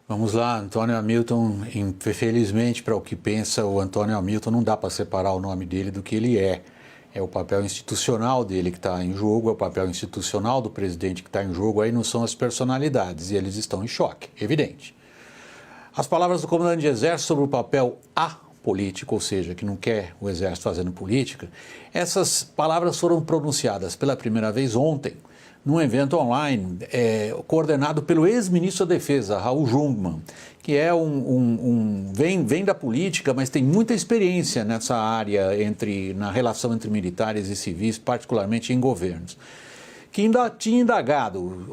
Vamos lá, Antônio Hamilton, infelizmente, para o que pensa o Antônio Hamilton, não dá para separar o nome dele do que ele é. É o papel institucional dele que está em jogo, é o papel institucional do presidente que está em jogo, aí não são as personalidades, e eles estão em choque, evidente. As palavras do comandante de exército sobre o papel apolítico, ou seja, que não quer o exército fazendo política, essas palavras foram pronunciadas pela primeira vez ontem, num evento online coordenado pelo ex-ministro da Defesa, Raul Jungmann, que é vem da política, mas tem muita experiência nessa área na relação entre militares e civis, particularmente em governos. Que ainda tinha indagado,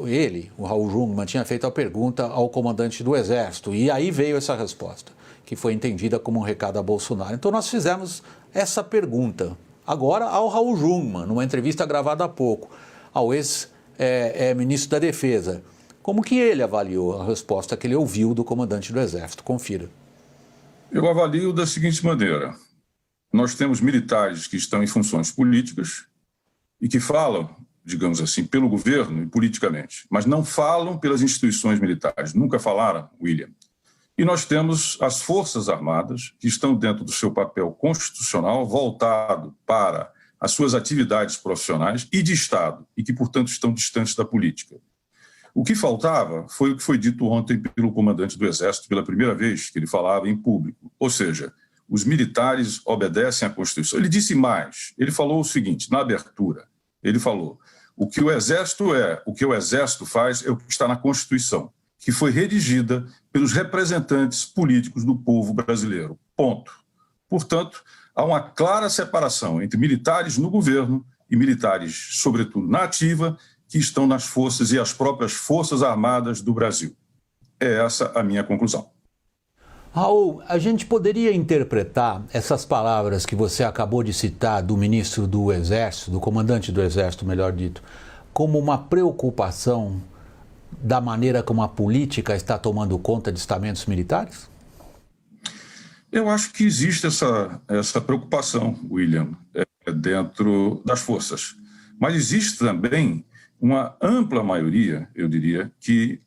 o Raul Jungmann, tinha feito a pergunta ao comandante do Exército, e aí veio essa resposta, que foi entendida como um recado a Bolsonaro. Então nós fizemos essa pergunta, agora ao Raul Jungmann, numa entrevista gravada há pouco, ao ex-ministro da Defesa. Como que ele avaliou a resposta que ele ouviu do comandante do Exército? Confira. Eu avalio da seguinte maneira. Nós temos militares que estão em funções políticas e que falam, digamos assim, pelo governo e politicamente, mas não falam pelas instituições militares, nunca falaram, William. E nós temos as Forças Armadas, que estão dentro do seu papel constitucional, voltado para as suas atividades profissionais e de Estado, e que, portanto, estão distantes da política. O que faltava foi o que foi dito ontem pelo comandante do Exército, pela primeira vez que ele falava em público, ou seja, os militares obedecem à Constituição. Ele disse mais, ele falou o seguinte, na abertura, ele falou, o que o Exército faz é o que está na Constituição, que foi redigida pelos representantes políticos do povo brasileiro, ponto. Portanto, há uma clara separação entre militares no governo e militares, sobretudo na ativa, que estão nas forças e as próprias Forças Armadas do Brasil. É essa a minha conclusão. Raul, a gente poderia interpretar essas palavras que você acabou de citar do ministro do Exército, do comandante do Exército, melhor dito, como uma preocupação da maneira como a política está tomando conta de estamentos militares? Eu acho que existe essa preocupação, William, dentro das forças. Mas existe também uma ampla maioria, eu diria, que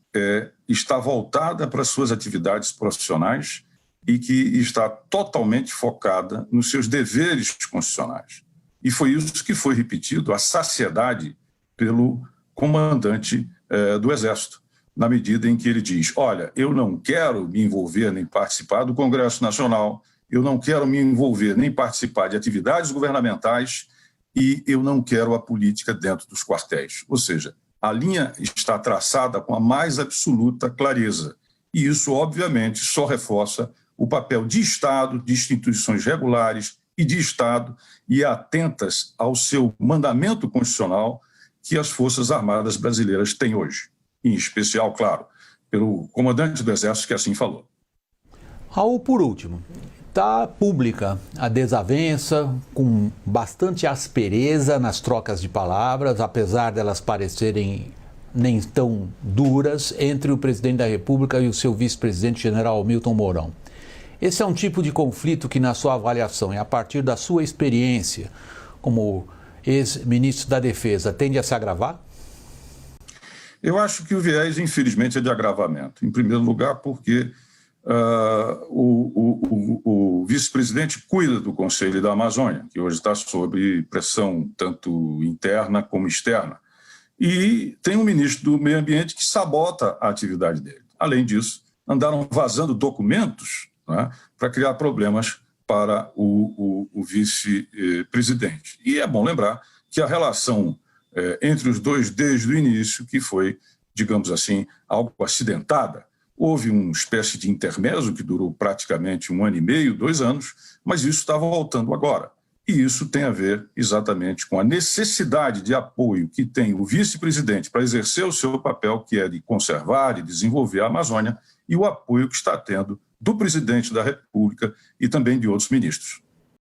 está voltada para as suas atividades profissionais e que está totalmente focada nos seus deveres constitucionais. E foi isso que foi repetido à saciedade pelo comandante do Exército, na medida em que ele diz, olha, eu não quero me envolver nem participar do Congresso Nacional, eu não quero me envolver nem participar de atividades governamentais e eu não quero a política dentro dos quartéis. Ou seja, a linha está traçada com a mais absoluta clareza. E isso, obviamente, só reforça o papel de Estado, de instituições regulares e de Estado e atentas ao seu mandamento constitucional que as Forças Armadas brasileiras têm hoje. Em especial, claro, pelo comandante do Exército que assim falou. Raul, por último, está pública a desavença, com bastante aspereza nas trocas de palavras, apesar delas parecerem nem tão duras, entre o presidente da República e o seu vice-presidente general Hamilton Mourão. Esse é um tipo de conflito que, na sua avaliação e a partir da sua experiência como ex-ministro da Defesa, tende a se agravar? Eu acho que o viés, infelizmente, é de agravamento. Em primeiro lugar, porque o vice-presidente cuida do Conselho da Amazônia, que hoje está sob pressão tanto interna como externa, e tem um ministro do Meio Ambiente que sabota a atividade dele. Além disso, andaram vazando documentos, né, para criar problemas para o vice-presidente. E é bom lembrar que a relação entre os dois desde o início, que foi, digamos assim, algo acidentada. Houve uma espécie de intermezzo que durou praticamente 1 ano e meio, 2 anos, mas isso está voltando agora. E isso tem a ver exatamente com a necessidade de apoio que tem o vice-presidente para exercer o seu papel, que é de conservar e desenvolver a Amazônia, e o apoio que está tendo do presidente da República e também de outros ministros.